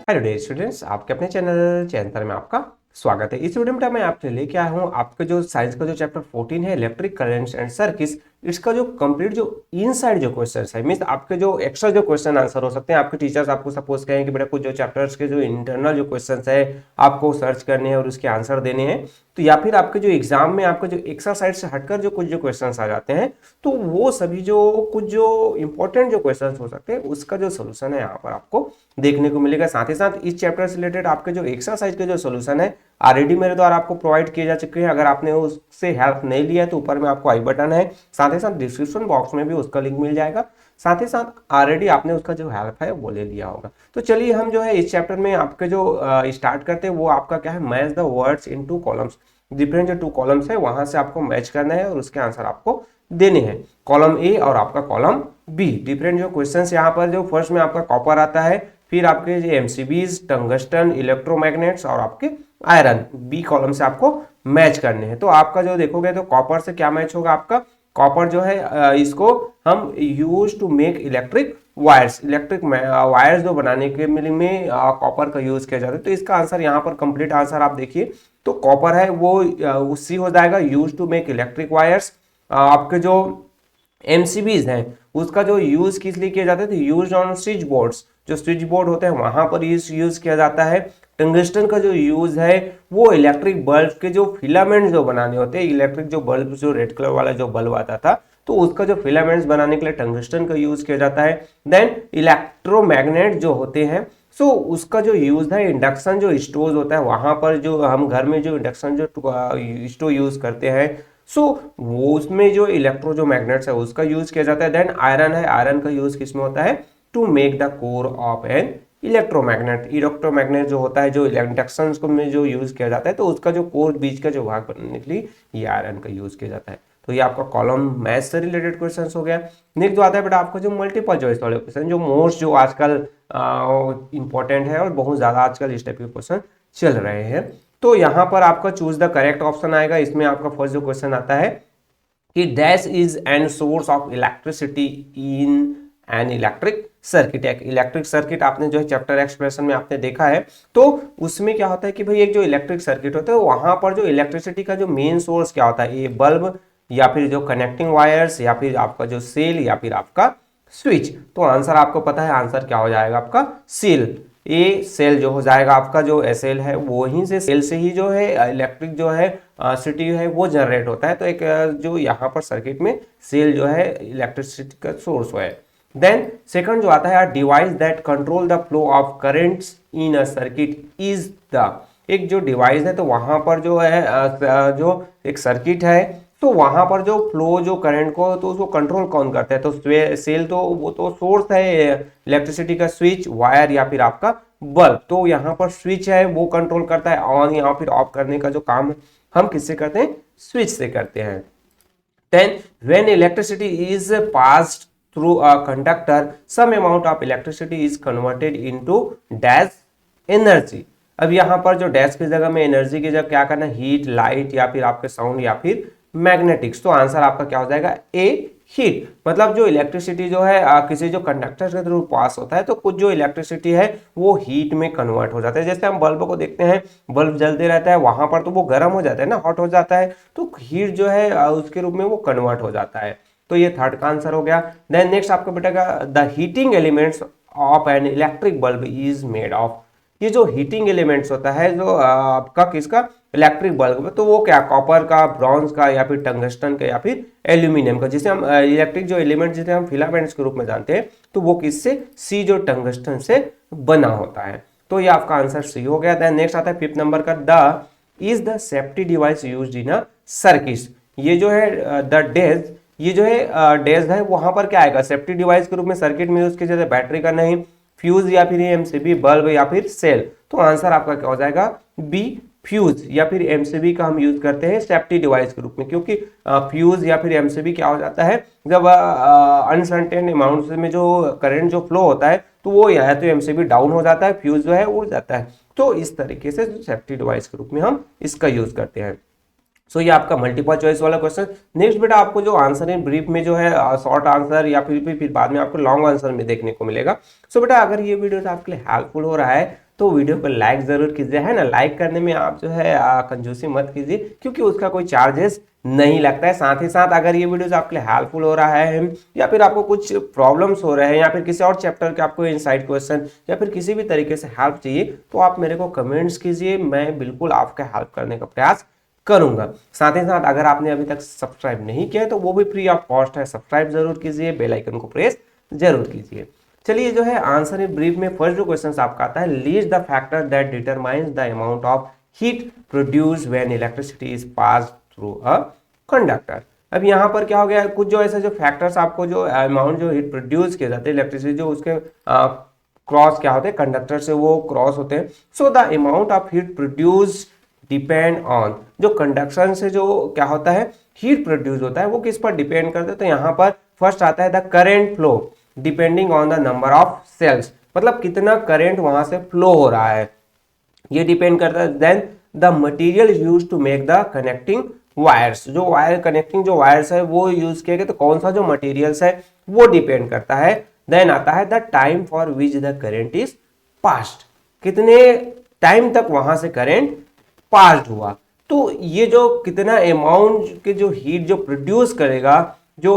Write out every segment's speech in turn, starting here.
Hello dear students, आपके अपने channel चैनतर में आपका स्वागत है। इस वीडियो में मैं आपके लेके आया हूँ आपके जो साइंस का जो चैप्टर 14 है इलेक्ट्रिक करंट्स एंड सर्किट्स, इसका जो कंप्लीट जो इनसाइड जो क्वेश्चन है मींस आपके जो एक्स्ट्रा जो क्वेश्चन आंसर हो सकते हैं। आपके टीचर्स आपको सपोज कहें कि बेटा कुछ जो चैप्टर्स के जो इंटरनल जो क्वेश्चन है आपको सर्च करने हैं और उसके आंसर देने हैं, तो या फिर आपके जो एग्जाम में आपके जो एक्सरसाइज से हटकर जो कुछ जो क्वेश्चन आ जाते हैं, तो वो सभी जो कुछ जो इंपॉर्टेंट जो क्वेश्चन हो सकते हैं उसका जो सोल्यूशन है यहाँ पर आपको देखने को मिलेगा। साथ ही साथ इस चैप्टर से रिलेटेड आपके जो एक्सरसाइज के जो सोल्यूशन है ऑलरेडी मेरे द्वारा आपको प्रोवाइड किए जा चुके हैं। अगर आपने उससे हेल्प नहीं लिया है तो ऊपर में आपको आई बटन है, साथ ही साथ डिस्क्रिप्शन बॉक्स में भी उसका लिंक मिल जाएगा। साथ ही साथ ऑलरेडी आपने उसका जो हेल्प है वो ले लिया होगा। तो चलिए हम जो है इस चैप्टर में आपके जो स्टार्ट करते हैं वो आपका क्या है, match the words in two columns. Different जो टू कॉलम्स है वहां से आपको मैच करना है और उसके आंसर आपको देने हैं, कॉलम ए और आपका कॉलम बी। डिफरेंट जो क्वेश्चंस यहाँ पर जो फर्स्ट में आपका कॉपर आता है, फिर आपके जो एमसीबीज, टंगस्टन, इलेक्ट्रोमैग्नेट्स और आपके आयरन, बी कॉलम से आपको मैच करने हैं। तो आपका जो देखोगे तो कॉपर से क्या मैच होगा, आपका कॉपर जो है इसको हम use to make electric wires, electric wires जो बनाने के में कॉपर का यूज किया जाता है। तो इसका आंसर यहाँ पर कंप्लीट आंसर आप देखिए तो कॉपर है वो सी हो जाएगा, use to make electric wires. आपके जो एमसीबीज हैं उसका जो यूज किस लिए किया जाता है, तो यूज ऑन स्विच बोर्ड्स, जो स्विच बोर्ड होते हैं वहां पर यूज किया जाता है। टंगस्टन का जो यूज है वो इलेक्ट्रिक बल्ब के जो फिलामेंट्स जो बनाने होते हैं, इलेक्ट्रिक जो बल्ब जो रेड कलर वाला जो बल्ब आता था तो उसका जो फिलामेंट्स बनाने के लिए टंगस्टन का यूज किया जाता है। देन इलेक्ट्रोमैग्नेट जो होते हैं सो उसका जो यूज है इंडक्शन जो स्टोव होता है वहां पर, जो हम घर में जो इंडक्शन जो स्टोव यूज करते हैं सो वो उसमें जो इलेक्ट्रो जो मैग्नेट्स है उसका यूज किया जाता है। देन आयरन है, आयरन का यूज किसमें होता है, to make the core of an electromagnet. Electromagnet जो होता है जो इंडक्शन को में जो यूज किया जाता है तो उसका जो कोर बीच का जो भाग बनाने के लिए ये आयरन का यूज किया जाता है। तो ये आपका कॉलम मैथ से रिलेटेड क्वेश्चन हो गया। नेक्स्ट जो आता है बेटा आपका जो मल्टीपल चॉइस वाले क्वेश्चन, जो मोस्ट जो आजकल इंपॉर्टेंट है और बहुत ज्यादा आजकल इस टाइप के क्वेश्चन चल रहे हैं। तो यहां पर आपका चूज द करेक्ट ऑप्शन आएगा। इसमें आपका फर्स्ट जो क्वेश्चन आता है कि dash is an source of electricity in an electric circuit. एक इलेक्ट्रिक सर्किट आपने जो है चैप्टर एक्सप्रेशन में आपने देखा है, तो उसमें क्या होता है कि भाई एक जो इलेक्ट्रिक सर्किट होता है वहां पर जो इलेक्ट्रिसिटी का जो मेन सोर्स क्या होता है, ये बल्ब या फिर जो कनेक्टिंग वायर्स या फिर आपका जो सेल या फिर आपका स्विच। तो आंसर आपको पता है, आंसर क्या हो जाएगा आपका सेल। ए सेल जो हो जाएगा आपका जो एसएल है वहीं से सेल से ही जो है इलेक्ट्रिक जो है सिटी है वो जनरेट होता है। तो एक जो यहाँ पर सर्किट में सेल जो है इलेक्ट्रिसिटी का सोर्स है। देन सेकंड जो आता है device that control the flow of currents in a circuit is the, एक जो डिवाइस है तो वहां पर जो है जो एक सर्किट है तो वहां पर जो फ्लो जो करंट को तो उसको कंट्रोल कौन करता है, तो सेल तो वो तो सोर्स है इलेक्ट्रिसिटी का, स्विच वायर या फिर आपका बल्ब। तो यहाँ पर स्विच है वो कंट्रोल करता है, ऑन या फिर ऑफ करने का जो काम हम किससे करते हैं, स्विच से करते हैं। Then when electricity is passed through a conductor some amount of electricity is converted into dash energy. अब यहाँ पर जो डैश की जगह में एनर्जी की जगह क्या करना है, हीट, लाइट या फिर आपके साउंड या फिर मैग्नेटिक्स। तो आंसर आपका क्या हो जाएगा ए हीट। मतलब जो इलेक्ट्रिसिटी जो है किसी जो कंडक्टर के थ्रू पास होता है तो कुछ जो इलेक्ट्रिसिटी है वो हीट में कन्वर्ट हो जाता है। जैसे हम बल्ब को देखते हैं, बल्ब जलते रहता है वहां पर तो वो गर्म हो जाता है ना, हॉट हो जाता है, तो हीट जो है उसके रूप में वो कन्वर्ट हो जाता है। तो ये थर्ड का आंसर हो गया। देन नेक्स्ट आपको बेटा the heating elements of an electric bulb is made of. ये जो हीटिंग एलिमेंट्स होता है जो आपका किसका, इलेक्ट्रिक बल्ब में, तो वो क्या कॉपर का, ब्रॉन्ज का या फिर टंगस्टन का या फिर एल्यूमिनियम का, जिसे हम इलेक्ट्रिक जो एलिमेंट जिसे हम फिलामेंट्स के रूप में जानते हैं, तो वो किससे, सी जो टंगस्टन से बना होता है। तो ये आपका आंसर सी हो गया। देन नेक्स्ट आता है फिफ्थ नंबर का the is the safety device used in a circuit. ये जो है द डेज, ये जो है डेज है वहां पर क्या आएगा, सेफ्टी डिवाइस के रूप में सर्किट में यूज किया जाता है, बैटरी का नहीं, फ्यूज या फिर एमसीबी, बल्ब या फिर सेल। तो आंसर आपका क्या हो जाएगा बी फ्यूज या फिर एमसीबी का हम यूज करते हैं सेफ्टी डिवाइस के रूप में, क्योंकि फ्यूज या फिर एमसीबी क्या हो जाता है जब अनसर्टेन अमाउंट में जो करंट जो फ्लो होता है तो वो या तो एमसीबी डाउन हो जाता है, फ्यूज जो है उड़ जाता है। तो इस तरीके से सेफ्टी डिवाइस के रूप में हम इसका यूज करते हैं। सो ये आपका मल्टीपल चॉइस वाला क्वेश्चन। नेक्स्ट बेटा आपको जो आंसर इन ब्रीफ में जो है शॉर्ट आंसर या फिर बाद में आपको लॉन्ग आंसर में देखने को मिलेगा। सो बेटा अगर ये वीडियो आपके लिए हेल्पफुल हो रहा है तो वीडियो को लाइक जरूर कीजिए, है ना। लाइक करने में आप जो है कंजूसी मत कीजिए, क्योंकि उसका कोई चार्जेस नहीं लगता है। साथ ही साथ अगर ये वीडियोस आपके लिए हेल्पफुल हो रहा है या फिर आपको कुछ प्रॉब्लम्स हो रहे हैं या फिर किसी और चैप्टर के आपको इनसाइड क्वेश्चन या फिर किसी भी तरीके से हेल्प चाहिए, तो आप मेरे को कमेंट्स कीजिए, मैं बिल्कुल आपका हेल्प करने का प्रयास करूंगा। साथ ही साथ अगर आपने अभी तक सब्सक्राइब नहीं किया है तो वो भी फ्री ऑफ कॉस्ट है, सब्सक्राइब जरूर कीजिए, बेल आइकन को प्रेस जरूर कीजिए। चलिए जो है आंसर इन ब्रीफ में फर्स्ट जो क्वेश्चन आपका आता है, least the factor that determines the amount of heat produce when electricity is pass through a conductor. अब यहाँ पर क्या हो गया, कुछ जो ऐसे जो फैक्टर्स आपको जो अमाउंट जो हीट प्रोड्यूस किए जाते हैं इलेक्ट्रिसिटी जो उसके क्रॉस क्या होते हैं, कंडक्टर से वो क्रॉस होते हैं। So the amount of heat produce depend on, जो कंडक्शन से जो क्या होता है हीट प्रोड्यूस होता है वो किस पर डिपेंड करता है। तो यहाँ पर फर्स्ट आता है the current flow depending on the number of cells, मतलब कितना करंट वहां से फ्लो हो रहा है ये डिपेंड करता है। Then the material use to make the connecting wires, जो वायर कनेक्टिंग जो वायर्स है वो यूज किए गए, तो कौन सा जो मटेरियल्स है वो डिपेंड करता है। देन आता है the time for which the current is passed, कितने टाइम तक वहां से करेंट पास्ड हुआ। तो ये जो कितना अमाउंट के जो हीट जो प्रोड्यूस करेगा जो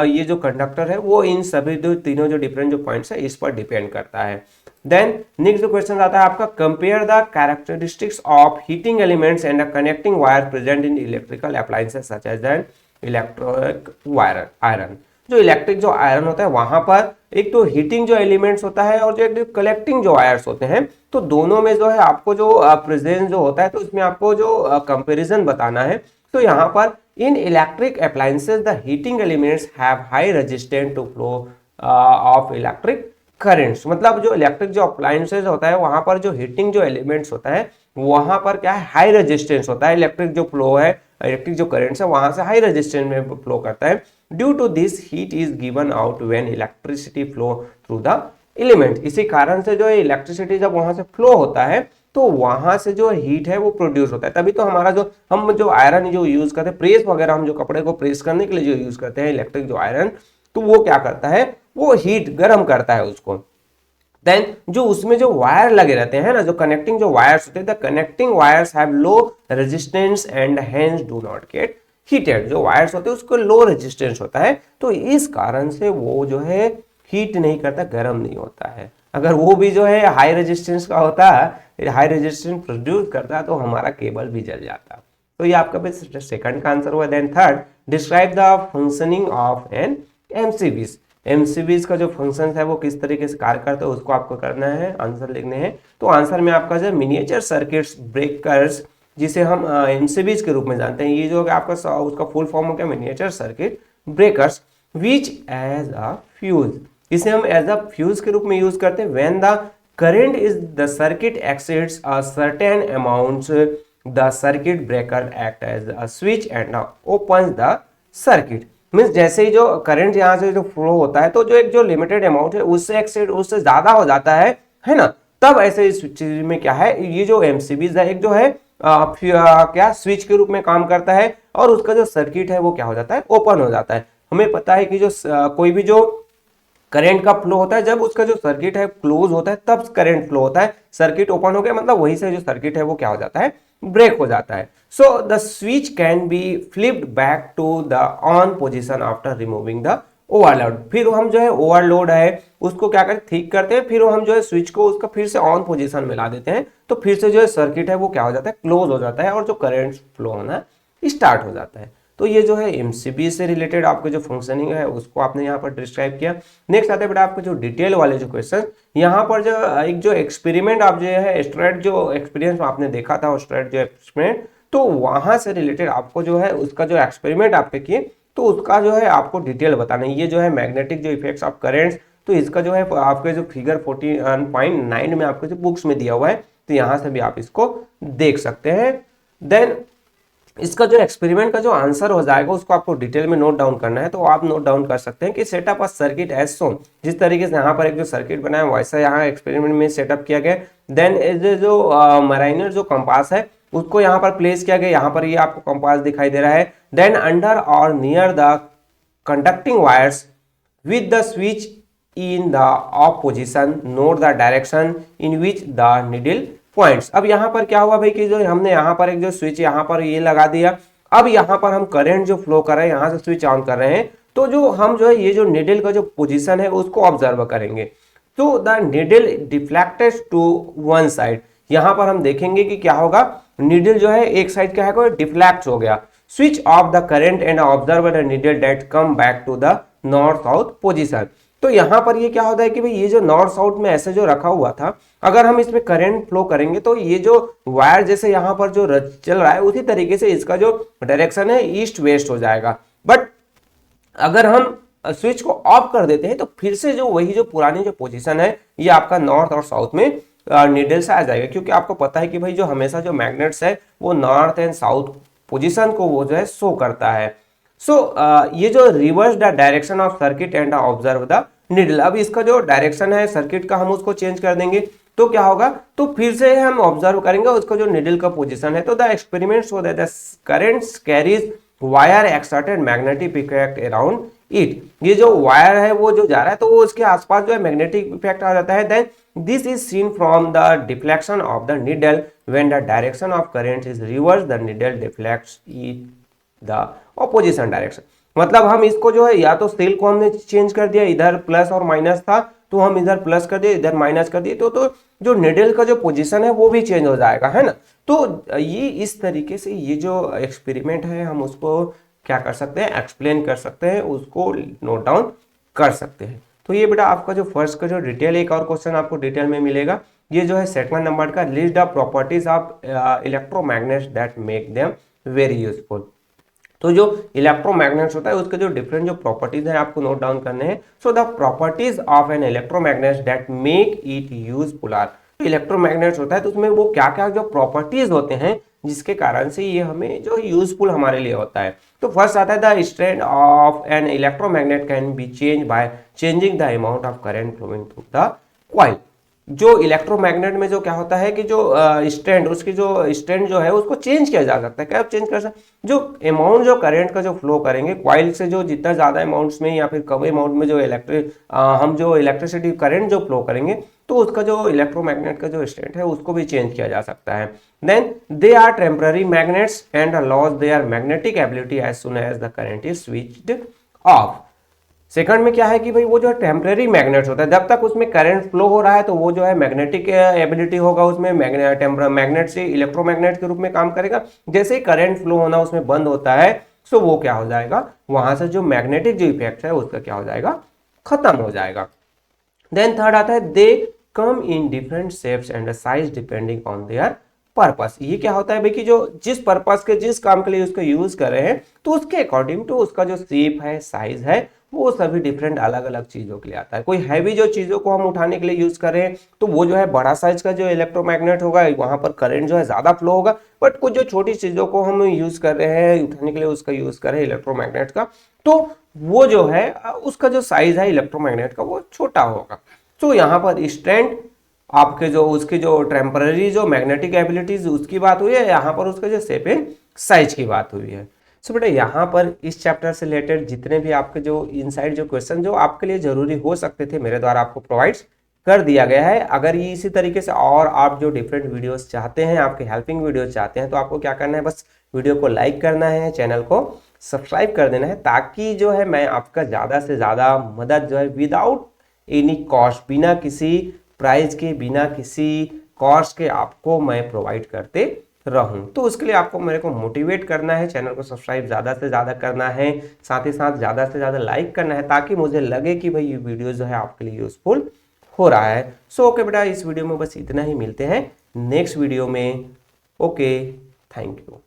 ये जो कंडक्टर है वो इन सभी दो तीनों जो डिफरेंट जो पॉइंट्स है इस पर डिपेंड करता है। देन नेक्स्ट जो क्वेश्चन आता है आपका, compare the characteristics of heating elements and the connecting wire present in electrical appliances such as an electric wire iron. जो इलेक्ट्रिक जो आयरन होता है वहां पर एक तो हीटिंग जो एलिमेंट्स होता है और जो एक कलेक्टिंग जो वायर्स होते हैं, तो दोनों में जो है आपको जो प्रेजेंस जो होता है तो इसमें आपको जो कंपैरिजन बताना है। तो यहाँ पर in electric appliances the heating elements have high resistance to flow of electric currents, मतलब जो इलेक्ट्रिक जो अप्लायंसेस होता है वहां पर जो हीटिंग जो एलिमेंट्स होता है वहां पर क्या है हाई रेजिस्टेंस होता है, इलेक्ट्रिक जो फ्लो है इलेक्ट्रिक जो करंट्स है वहां से हाई रेजिस्टेंस में फ्लो करता है। Due to this heat is given out when electricity flow through the element, इसी कारण से जो इलेक्ट्रिसिटी जब वहां से फ्लो होता है तो वहां से जो हीट है वो प्रोड्यूस होता है। तभी तो हमारा जो हम जो आयरन जो यूज करते हैं प्रेस वगैरह, हम जो कपड़े को प्रेस करने के लिए जो यूज करते हैं इलेक्ट्रिक जो आयरन, तो वो क्या करता है वो हीट गर्म करता है उसको। देन जो उसमें जो वायर लगे रहते हैं ना, जो कनेक्टिंग जो वायर्स होते हैं, the connecting wires have low resistance and hence do not gate heated, जो वायर्स होते हैं उसको लो रेजिस्टेंस होता है तो इस कारण से वो जो है हीट नहीं करता, गर्म नहीं होता है। अगर वो भी जो है हाई रेजिस्टेंस का होता है, हाई रेजिस्टेंस प्रोड्यूस करता है तो हमारा केबल भी जल जाता। तो ये आपका सेकंड का आंसर हुआ। Then third, describe the functioning of an MCBs, MCBs का जो फंक्शन है वो किस तरीके से कार्य करता है उसको आपको करना है, आंसर लिखने हैं। तो आंसर में आपका जो मिनिएचर सर्किट्स ब्रेकर्स, जिसे हम एमसीबीज के रूप में जानते हैं, ये जो आपका उसका फुल फॉर्म हो गया miniature circuit breakers, which as a fuse, इसे हम एज अ फ्यूज के रूप में यूज करते हैं। When the current is the circuit exceeds a certain amount the circuit breaker act as a switch and opens the circuit. Means जैसे ही जो करंट यहाँ से जो फ्लो होता है तो जो एक जो लिमिटेड अमाउंट है उससे एक्सीड उससे ज्यादा हो जाता है ना, तब ऐसे इस चीज में क्या है ये जो एमसीबीज है एक जो है क्या स्विच के रूप में काम करता है और उसका जो सर्किट है वो क्या हो जाता है ओपन हो जाता है। हमें पता है कि जो कोई भी जो करंट का फ्लो होता है जब उसका जो सर्किट है क्लोज होता है तब करंट फ्लो होता है, सर्किट ओपन हो गया मतलब वहीं से जो सर्किट है वो क्या हो जाता है ब्रेक हो जाता है। So the switch can be flipped back to the on position after removing the overload, फिर हम जो है ओवरलोड है उसको क्या करते ठीक करते हैं, फिर हम जो है स्विच को उसका फिर से ऑन पोजीशन में ला देते हैं तो फिर से जो है सर्किट है वो क्या हो जाता है क्लोज हो जाता है और जो करंट फ्लो होना स्टार्ट हो जाता है। तो ये जो है एमसीबी से रिलेटेड आपके जो फंक्शनिंग है उसको आपने यहाँ पर डिस्क्राइब किया। नेक्स्ट आते हैं बेटा आपके जो डिटेल वाले जो क्वेश्चन, यहाँ पर जो एक जो एक्सपेरिमेंट आप जो है स्ट्रेट जो एक्सपीरियंस आपने देखा था और स्ट्रेट जो एक्सपेरिमेंट, तो वहां से रिलेटेड आपको जो है उसका जो एक्सपेरिमेंट आपने किए तो उसका जो है आपको डिटेल बताना है। ये जो है मैग्नेटिक जो इफेक्ट्स ऑफ करेंट्स, तो इसका जो है आपके जो फिगर 14.9 में आपके जो बुक्स में दिया हुआ है तो यहाँ से भी आप इसको देख सकते हैं। देन इसका जो एक्सपेरिमेंट का जो आंसर हो जाएगा उसको आपको डिटेल में नोट डाउन करना है, तो आप नोट डाउन कर सकते हैं कि setup a circuit as shown, जिस तरीके से यहाँ पर एक जो सर्किट बनाया वैसा यहाँ एक्सपेरिमेंट में सेटअप किया गया। देन जो मराइनर जो कंपास है उसको यहाँ पर प्लेस किया गया, यहाँ पर ये आपको कंपास दिखाई दे रहा है। देन अंडर और near the conducting wires with the switch in the of position, note the direction in which the needle points. अब यहाँ पर क्या हुआ भाई कि जो हमने यहाँ पर एक जो स्विच यहाँ पर ये लगा दिया, अब यहाँ पर हम करंट जो फ्लो कर रहे हैं यहाँ से स्विच ऑन कर रहे हैं, तो जो हम जो है ये जो नीडल का जो पोजीशन है उसको ऑब्जर्व करेंगे। तो the needle deflected to one side, यहाँ पर हम देखेंगे कि क्या होगा, नीडल जो है एक साइड क्या है डिफ्लेक्ट हो गया। Switch off the current and observe the needle that come back to the north south position. तो यहाँ पर ये क्या होता है कि भाई ये जो नॉर्थ साउथ में ऐसे जो रखा हुआ था, अगर हम इसमें करंट फ्लो करेंगे तो ये जो वायर जैसे यहाँ पर जो चल रहा है उसी तरीके से इसका जो डायरेक्शन है ईस्ट वेस्ट हो जाएगा। बट अगर हम स्विच को ऑफ कर देते हैं तो फिर से जो वही जो पुरानी जो पोजीशन है ये आपका नॉर्थ और साउथ में नीडल से आ जाएगा, क्योंकि आपको पता है कि भाई जो हमेशा जो मैग्नेट्स है वो नॉर्थ एंड साउथ पोजीशन को वो जो है शो करता है। सो ये जो reverse the direction of circuit and observe the needle, अब इसका जो डायरेक्शन है सर्किट का हम उसको चेंज कर देंगे तो क्या होगा, तो फिर से हम ऑब्जर्व करेंगे उसका जो नीडल का पोजीशन है। तो the experiment show that the currents carries wire exerted magnetic effect around it, ये जो वायर है वो जो जा रहा है तो वो उसके आसपास जो है मैग्नेटिक इफेक्ट आ जाता है। Then this is seen from the deflection of the needle when the direction of current is reverse the needle deflects it the opposition direction. मतलब हम इसको जो है या तो सेल को हमने चेंज कर दिया, इधर प्लस और माइनस था तो हम इधर प्लस कर दिए इधर माइनस कर दिए, तो जो निडल का जो पोजीशन है वो भी चेंज हो जाएगा, है ना। तो ये इस तरीके से ये जो एक्सपेरिमेंट है हम उसको क्या कर सकते हैं, एक्सप्लेन कर सकते हैं, उसको नोट डाउन कर सकते हैं। तो ये बेटा आपका जो फर्स्ट का जो डिटेल, एक और क्वेश्चन आपको डिटेल में मिलेगा, ये जो है सेकंड नंबर का, list the properties of electromagnets that make them very useful. तो जो इलेक्ट्रोमैग्नेट्स होता है उसके जो डिफरेंट जो प्रॉपर्टीज हैं आपको नोट डाउन करने हैं। So the properties of an electromagnet that make it useful are, electromagnets होता है तो उसमें वो क्या क्या जो प्रॉपर्टीज होते हैं जिसके कारण से ये हमें जो यूजफुल हमारे लिए होता है। तो फर्स्ट आता है the strength of an electromagnet can be change by changing the amount of current flowing through the coil. जो इलेक्ट्रोमैग्नेट में जो क्या होता है कि जो स्ट्रैंड, उसकी जो स्ट्रैंड जो है उसको चेंज किया जा सकता है। क्या चेंज कर सकते, जो अमाउंट जो करंट का जो फ्लो करेंगे कॉइल से, जो जितना ज्यादा अमाउंट्स में या फिर कम अमाउंट में जो हम जो इलेक्ट्रिसिटी करंट जो फ्लो करेंगे तो उसका जो इलेक्ट्रोमैग्नेट का जो स्ट्रेंथ है उसको भी चेंज किया जा सकता है। Then they are temporary magnets and loss their magnetic ability as soon as the current is switched off. Second में क्या है कि भाई वो जो टेम्परेरी मैग्नेट्स होता है, जब तक उसमें करंट फ्लो हो रहा है तो वो जो है मैग्नेटिक एबिलिटी होगा उसमें, मैग्नेट से इलेक्ट्रोमैग्नेट के रूप में काम करेगा। जैसे ही करंट फ्लो होना उसमें बंद होता है सो वो क्या हो जाएगा, वहां से जो मैग्नेटिक जो इफेक्ट है उसका क्या हो जाएगा, खत्म हो जाएगा। देन थर्ड आता है they come in different shapes and size depending on their purpose. ये क्या होता है भाई कि जो जिस पर्पस के जिस काम के लिए उसको यूज कर रहे हैं तो उसके अकॉर्डिंग टू उसका जो शेप है साइज है वो सभी डिफरेंट अलग अलग चीजों के लिए आता है। कोई हैवी जो चीजों को हम उठाने के लिए यूज कर रहे हैं तो वो जो है बड़ा साइज का जो इलेक्ट्रोमैग्नेट होगा, वहां पर करंट जो है ज्यादा फ्लो होगा। बट कुछ जो छोटी चीजों को हम यूज कर रहे हैं उठाने के लिए उसका यूज कर रहे हैं इलेक्ट्रोमैग्नेट का, तो वो जो है उसका जो साइज है इलेक्ट्रोमैग्नेट का वो छोटा होगा। तो यहाँ पर स्ट्रेंथ आपके जो उसकी जो टेम्पररी जो मैग्नेटिक एबिलिटीज उसकी बात हुई है, यहाँ पर उसका जो शेप एंड साइज की बात हुई है। सो बेटा यहाँ पर इस चैप्टर से रिलेटेड जितने भी आपके जो इनसाइड जो क्वेश्चन जो आपके लिए जरूरी हो सकते थे मेरे द्वारा आपको प्रोवाइड कर दिया गया है। अगर ये इसी तरीके से और आप जो डिफरेंट वीडियोस चाहते हैं, आपके हेल्पिंग वीडियोस चाहते हैं, तो आपको क्या करना है, बस वीडियो को लाइक करना है, चैनल को सब्सक्राइब कर देना है, ताकि जो है मैं आपका ज़्यादा से ज़्यादा मदद जो है विदाउट एनी कॉस्ट, बिना किसी प्राइस के, बिना किसी कॉस्ट के आपको मैं प्रोवाइड करते रहूं। तो उसके लिए आपको मेरे को मोटिवेट करना है, चैनल को सब्सक्राइब ज़्यादा से ज़्यादा करना है, साथ ही साथ ज़्यादा से ज़्यादा लाइक करना है, ताकि मुझे लगे कि भाई ये वीडियो जो है आपके लिए यूजफुल हो रहा है। सो ओके बेटा, इस वीडियो में बस इतना ही, मिलते हैं नेक्स्ट वीडियो में। Okay, thank you.